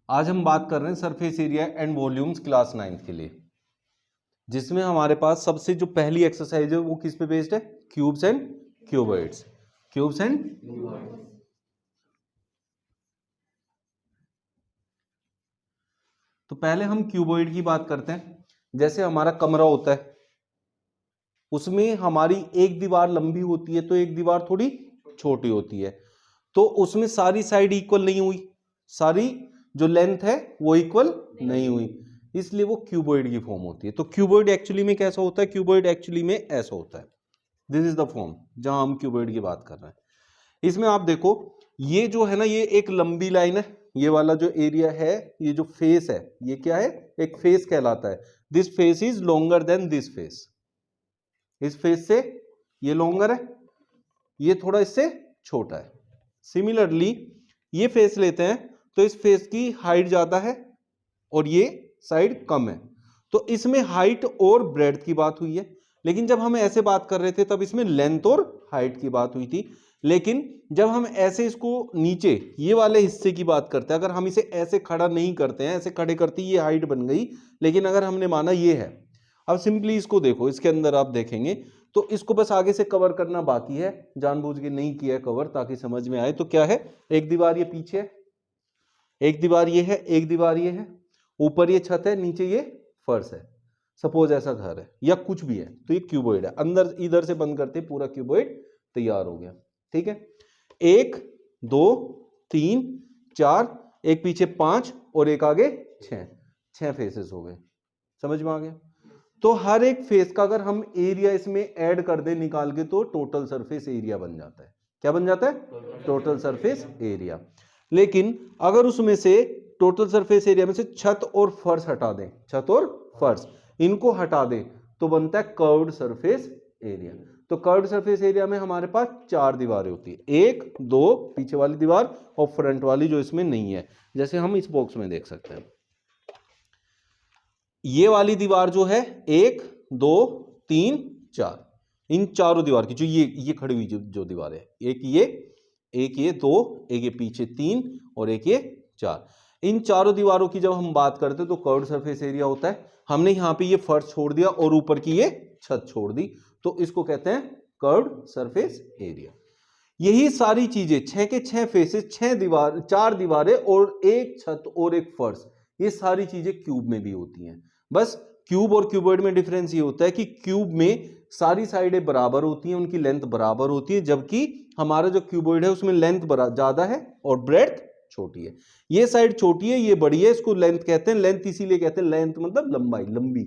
आज हम बात कर रहे हैं surface area and volumes class 9 के लिए, जिसमें हमारे पास सबसे जो पहली एक्सरसाइज है वो किस पे बेस्ड है? Cubes and cuboids. Cubes and तो पहले हम क्यूबॉइड की बात करते हैं। जैसे हमारा कमरा होता है, उसमें हमारी एक दीवार लंबी होती है तो एक दीवार थोड़ी छोटी होती है, तो उसमें सारी साइड इक्वल नहीं हुई, सारी जो लेंथ है वो इक्वल नहीं हुई, इसलिए वो क्यूबॉइड की फॉर्म होती है। तो क्यूबॉइड एक्चुअली में कैसा होता है? क्यूबॉइड एक्चुअली में ऐसा होता है। दिस इज द फॉर्म जहां हम क्यूबॉइड की बात कर रहे हैं। इसमें आप देखो, ये जो है ना, ये एक लंबी लाइन है, ये वाला जो एरिया है, ये जो फेस है, ये क्या है? एक फेस कहलाता है। This face is longer than this face. इस फेस से ये लॉन्गर है, ये थोड़ा इससे छोटा है। सिमिलरली ये फेस लेते हैं तो इस फेस की हाइट ज्यादा है और ये साइड कम है, तो इसमें हाइट और ब्रेड्थ की बात हुई है। लेकिन जब हम ऐसे बात कर रहे थे तब इसमें लेंथ और हाइट की बात हुई थी। लेकिन जब हम ऐसे इसको नीचे ये वाले हिस्से की बात करते हैं, अगर हम इसे ऐसे खड़ा नहीं करते हैं, ऐसे खड़े करते ये हाइट बन गई, लेकिन अगर हमने माना ये है, अब सिंपली इसको देखो, इसके अंदर आप देखेंगे तो इसको बस आगे से कवर करना बाकी है, जानबूझ के नहीं किया है कवर ताकि समझ में आए। तो क्या है? एक दीवार ये पीछे है, एक दीवार ये है, एक दीवार ये है, ऊपर ये छत है, नीचे ये फर्श है। सपोज ऐसा घर है या कुछ भी है, तो ये क्यूबॉइड है। अंदर इधर से बंद करते पूरा क्यूबॉइड तैयार हो गया। ठीक है, 1 2 3 4, एक पीछे 5 और एक आगे 6 फेसेस हो गए। समझ में आ गया? तो हर एक फेस का अगर हम एरिया इसमें ऐड कर दे निकाल के, तो टोटल सरफेस एरिया बन जाता है। क्या बन जाता है? Total surface area. लेकिन अगर उसमें से टोटल सरफेस एरिया में से छत और फर्श हटा दें, छत और फर्श इनको हटा दें, तो बनता है कर्व्ड सरफेस एरिया। तो कर्व्ड सरफेस एरिया में हमारे पास 4 दीवारें होती है, 1 2 पीछे वाली दीवार और फ्रंट वाली जो इसमें नहीं है, जैसे हम इस बॉक्स में देख सकते हैं। ये वाली दीवार जो है 1 2 3 4, इन चारों दीवार की जो ये खड़ी हुई जो दीवार है, एक ये 2, एक ये पीछे 3 और एक ये 4, इन चारों दीवारों की जब हम बात करते हैं तो कर्व्ड सरफेस एरिया होता है। हमने यहां पे ये फर्श छोड़ दिया और ऊपर की ये छत छोड़ दी, तो इसको कहते हैं कर्व्ड सरफेस एरिया। यही सारी चीजें 6 के 6 फेसेस, 4 दीवारें और एक छत और एक फर्श, ये सारी चीजें क्यूब में भी होती हैं। बस क्यूब और क्यूबॉइड में डिफरेंस ये होता है कि क्यूब में सारी साइडें बराबर होती हैं, उनकी लेंथ बराबर होती है, जबकि हमारा जो क्यूबॉइड है उसमें लेंथ ज्यादा है और ब्रेड्थ छोटी है। ये साइड छोटी है, ये बड़ी है, इसको लेंथ कहते हैं। लेंथ इसीलिए कहते हैं, लेंथ मतलब लंबाई, लंबी।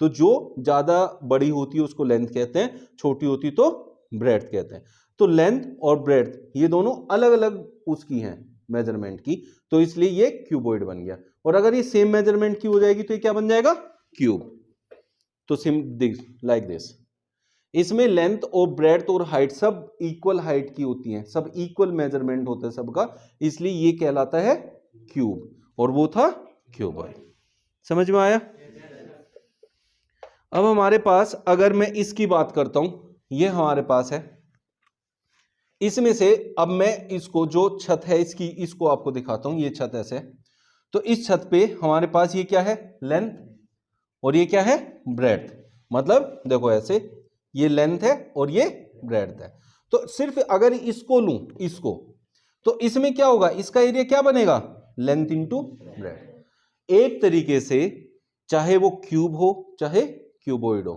तो जो ज्यादा बड़ी होती है उसको लेंथ कहते हैं, छोटी होती तो ब्रेड्थ कहते हैं। तो लेंथ और ब्रेड्थ ये दोनों अलग अलग उसकी हैं मेजरमेंट की, तो इसलिए ये क्यूबॉइड बन गया। और अगर ये सेम मेजरमेंट की हो जाएगी तो ये क्या बन जाएगा? क्यूब। तो लाइक दिस, इसमें लेंथ और ब्रेड्थ और हाइट सब इक्वल हाइट की होती हैं, सब इक्वल मेजरमेंट होता है सबका, इसलिए ये कहलाता है क्यूब, और वो था क्यूबॉइड। समझ में आया? अब हमारे पास, अगर मैं इसकी बात करता हूं, ये हमारे पास है, इसमें से अब मैं इसको, जो छत है इसकी, इसको आपको दिखाता हूं। ये छत ऐसे है, तो इस छत पे हमारे पास ये क्या है? लेंथ, और ये क्या है? ब्रेड्थ। मतलब देखो ऐसे, ये लेंथ है और ये ब्रेड्थ है। तो सिर्फ अगर इसको लूं, इसको, तो इसमें क्या होगा? इसका एरिया क्या बनेगा? Length into breadth. एक तरीके से चाहे वो क्यूब हो चाहे क्यूबॉइड हो,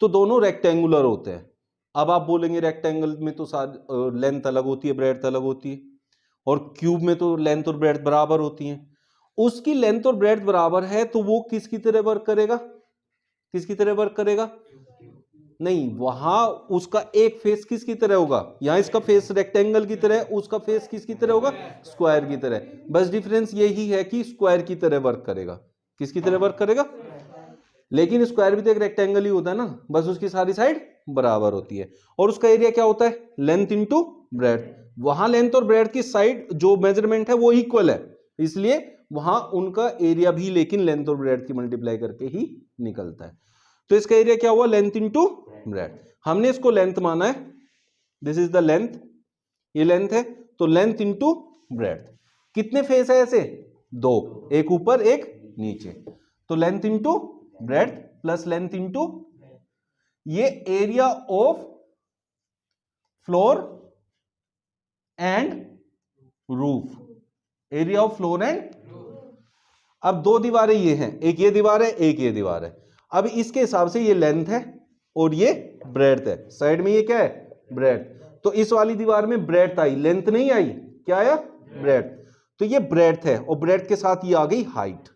तो दोनों रेक्टेंगुलर होते हैं। अब आप बोलेंगे रेक्टेंगल में तो लेंथ अलग होती है, ब्रेड्थ अलग होती है, और क्यूब में तो लेंथ और ब्रेड्थ बराबर होती है। उसकी लेंथ और ब्रेड्थ बराबर है तो वो किसकी तरह वर्क करेगा? किसकी तरह वर्क करेगा? नहीं, वहां उसका एक फेस किसकी तरह होगा? यहां इसका फेस रेक्टेंगल की तरह, उसका फेस किसकी तरह होगा? स्क्वायर की तरह। बस डिफरेंस यही है कि स्क्वायर की तरह वर्क करेगा। किसकी तरह वर्क करेगा? लेकिन स्क्वायर भी तो एक रेक्टेंगल ही होता है ना, बस उसकी सारी साइड बराबर होती है। और उसका एरिया क्या होता है? Length into breadth. वहां लेंथ और ब्रेड्थ की साइड जो मेजरमेंट है वो इक्वल है, इसलिए वहां उनका एरिया भी लेकिन लेंथ और ब्रेड्थ की मल्टीप्लाई करके ही निकलता है। तो इसका एरिया क्या हुआ? Length into breadth. हमने इसको लेंथ माना है, दिस इज द लेंथ, ये लेंथ है, तो लेंथ इंटू ब्रेड्थ। कितने फेस है ऐसे? 2, एक ऊपर एक नीचे, तो length into breadth plus length into ये area of floor and roof, area of floor and. अब दो दीवारें ये हैं, एक ये दीवार है एक ये दीवार है। अब इसके हिसाब से ये लेंथ है और ये ब्रेड्थ है, साइड में ये क्या है ब्रेड्थ, तो इस वाली दीवार में ब्रेड्थ आई, लेंथ नहीं आई, क्या आया ब्रेड्थ, तो ये ब्रेड्थ है और ब्रेड्थ के साथ ये आ गई हाइट।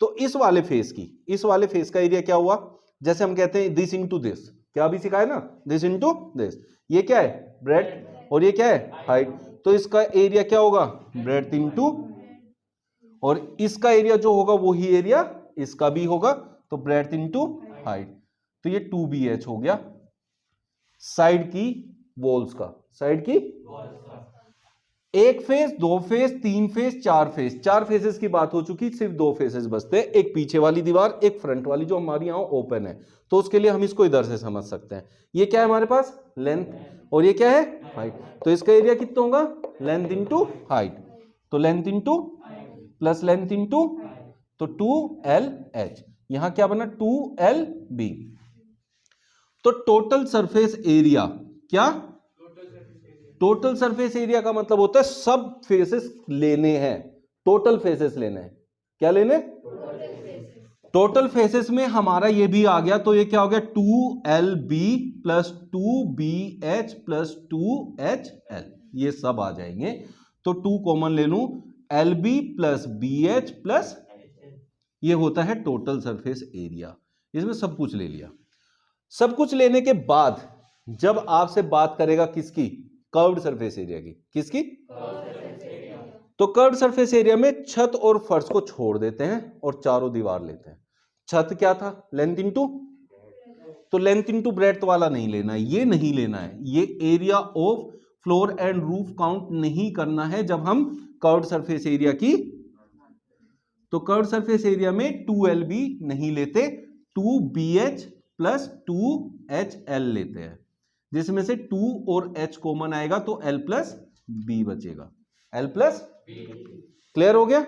तो इस वाले फेस की, इस वाले फेस का एरिया क्या हुआ, जैसे हम कहते हैं दिस इंटू दिस, क्या अभी सिखाया ना, दिस इंटू दिस, ये क्या है ब्रेड्थ और ये क्या है हाइट, तो इसका एरिया क्या होगा ब्रेड्थ इंटू, और इसका एरिया जो होगा वही एरिया इसका भी होगा, तो ब्रेड्थ इंटू हाइट, तो ये 2BH हो गया साइड की वॉल्स का, साइड की एक फेस, दो फेस, तीन फेस, चार फेस, चार फेसेस की बात हो चुकी, सिर्फ दो फेसेस बचते हैं, एक पीछे वाली दीवार एक फ्रंट वाली जो हमारी यहां ओपन है, तो उसके लिए हम इसको इधर से समझ सकते हैं, ये क्या है हमारे पास लेंथ और ये क्या है हाइट, तो इसका एरिया कितना होगा लेंथ इंटू हाइट, तो length into plus length into, तो 2LH, यहां क्या बना 2LB, तो टोटल सरफेस एरिया, क्या टोटल सरफेस एरिया का मतलब होता है सब फेसेस लेने हैं, टोटल फेसेस लेने हैं, क्या लेने टोटल फेसेस में हमारा ये भी आ गया, तो ये क्या हो गया 2LB plus 2BH plus 2HL, ये सब आ जाएंगे, तो 2 कॉमन ले लूं, LB प्लस BH प्लस, ये होता है टोटल सरफेस एरिया, इसमें सब कुछ ले लिया। सब कुछ लेने के बाद जब आपसे बात करेगा किसकी, कर्व्ड सरफेस एरिया की, किसकी तो कर्व्ड सरफेस एरिया में छत और फर्श को छोड़ देते हैं और चारों दीवार लेते हैं। छत क्या था लेंथ इंटू, तो लेंथ इंटू ब्रेड्थ वाला नहीं लेना है, ये नहीं लेना है, ये area of floor and roof count नहीं करना है जब हम कर्व्ड सरफेस एरिया की, तो कर्व्ड सरफेस एरिया में 2LB नहीं लेते, 2BH प्लस 2HL लेते हैं, जिसमें से 2 और H कॉमन आएगा तो L प्लस B बचेगा, L प्लस क्लियर हो गया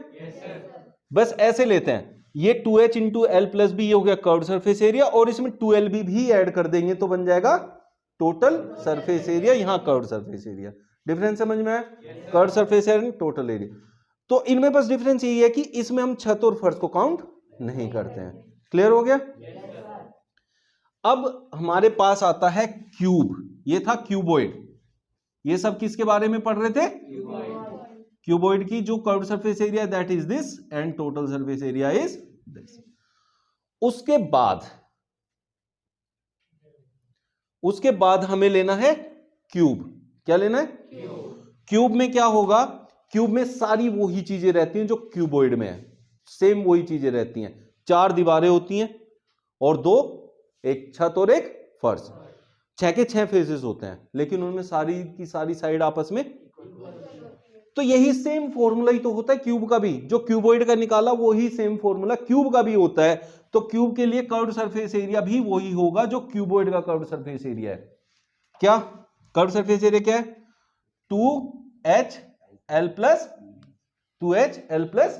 बस ऐसे लेते हैं, ये 2H into L plus B ये हो गया कर्व्ड सरफेस एरिया, और इसमें 2LB भी ऐड कर देंगे तो बन जाएगा टोटल सरफेस एरिया, यहां कर्व्ड सरफेस एरिया, डिफरेंस समझ में आया, curved surface area total area, तो इनमें बस डिफरेंस यही है कि इसमें हम छत और फर्श को काउंट नहीं करते हैं, क्लियर हो गया। अब हमारे पास आता है क्यूब, ये था क्यूबॉइड, ये सब किसके बारे में पढ़ रहे थे क्यूबॉइड की, जो curved surface area that is this and total surface area is this. उसके बाद हमें लेना है क्यूब, क्या लेना है क्यूब में क्या होगा, क्यूब में सारी वही चीजें रहती हैं जो क्यूबॉइड में है, सेम वही चीजें रहती हैं, चार दीवारें होती हैं और दो, एक छत और एक फर्श, 6 के 6 फेसेस होते हैं, लेकिन उनमें सारी की सारी साइड आपस में, तो यही सेम फॉर्मूला ही तो होता है क्यूब का भी, जो क्यूबॉइड का निकाला वही सेम फॉर्मूला क्यूब का भी होता है, तो क्यूब के लिए कर्व्ड सरफेस एरिया भी वही होगा जो क्यूबॉइड का कर्व्ड सरफेस एरिया है, क्या कर्व्ड सरफेस एरिया क्या है 2HL plus 2HL plus,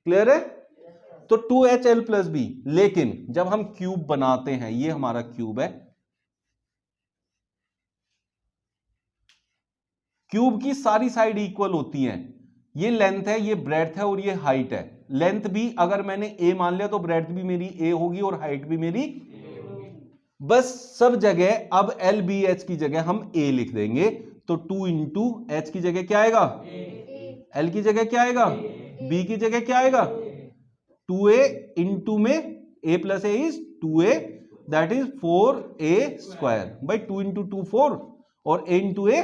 clear है, तो 2HL प्लस B, लेकिन जब हम क्यूब बनाते हैं, ये हमारा क्यूब है, क्यूब की सारी साइड इक्वल होती हैं, ये लेंथ है, ये ब्रेड्थ है और ये हाइट है, लेंथ भी अगर मैंने A मान लिया तो ब्रेड्थ भी मेरी A होगी और हाइट भी मेरी बस सब जगह अब LBH की जगह हम A लिख देंगे, तो 2 इंटू H की जगह क्या आएगा L की जगह क्या आएगा B की जगह क्या आएगा 2A इंटू में A plus A is 2A, that is 4A square, by 2 into 2 4 और A इंटू A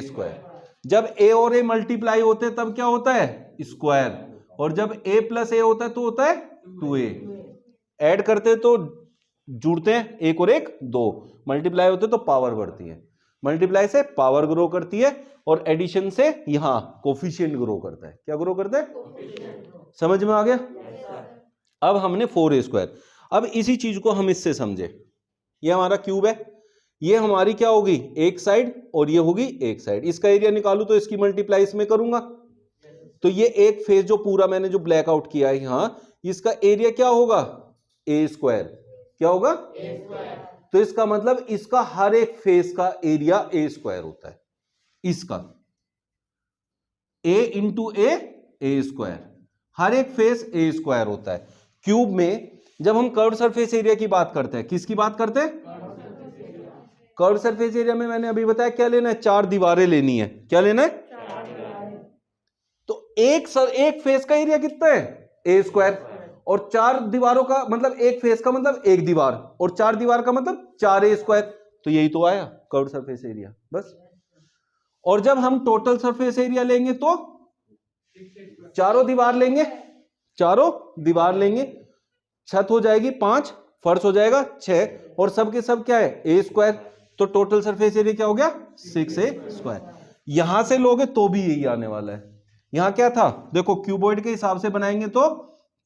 स्क्वायर, जब A और A मल्टीप्लाई होते हैं तब क्या होता है स्क्वायर, और जब A प्लस A होता है तो होता है 2A, ऐड करते हैं तो जुड़ते हैं, एक और एक दो, मल्टीप्लाई होते तो पावर बढ़ती है, मल्टीप्लाई से पावर ग्रो करती है और एडिशन से यहां कोफिशिएंट ग्रो करता है, क्या ग्रो करता है, समझ में आ गया। अब हमने 4A स्क्वायर, अब इसी चीज को हम इससे समझे, ये हमारा क्यूब है, ये हमारी क्या होगी एक साइड और ये होगी एक साइड, इसका एरिया निकालू तो इसकी मल्टीप्लाई इसमें करूंगा, तो ये एक फेस जो पूरा मैंने जो ब्लैक आउट किया है यहां, इसका एरिया क्या होगा, ए स्क्वायर। क्या होगा, ए स्क्वायर। तो इसका मतलब इसका हर एक फेस का एरिया ए स्क्वायर होता है, इसका ए इंटू ए स्क्वायर, हर एक फेस ए स्क्वायर होता है। क्यूब में जब हम कर्व सरफेस एरिया की बात करते हैं, किसकी बात करते हैं, कर्व सरफेस एरिया में मैंने अभी बताया क्या लेना है, 4 दीवारें लेनी है। क्या लेना है, तो एक फेस का एरिया कितना है, ए स्क्वायर, और 4 दीवारों का मतलब एक फेस का मतलब एक दीवार, और 4 दीवार का मतलब 4 ए स्क्वायर। तो यही तो आया कर्व सरफेस एरिया, बस। और जब हम टोटल सरफेस एरिया लेंगे तो चारों दीवार लेंगे, चारों दीवार लेंगे, छत हो जाएगी 5, फर्श हो जाएगा 6, और सब के सब क्या है, ए स्क्वायर। तो टोटल सरफेस एरिया क्या हो गया, 6 ए स्क्वायर। यहां से लोगे तो भी यही आने वाला है। यहां क्या था, देखो क्यूबॉइड के हिसाब से बनाएंगे तो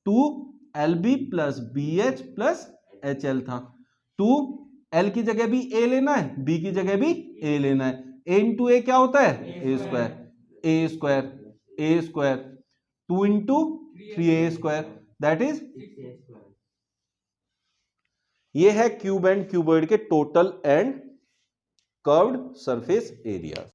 2LB plus BH plus HL था। 2L की जगह भी ए लेना है, B की जगह भी ए लेना है। ए इंटू ए क्या होता है, a square, a square, a square, 2 into 3a square, that is, ये है क्यूब एंड क्यूबॉइड के total and curved surface area.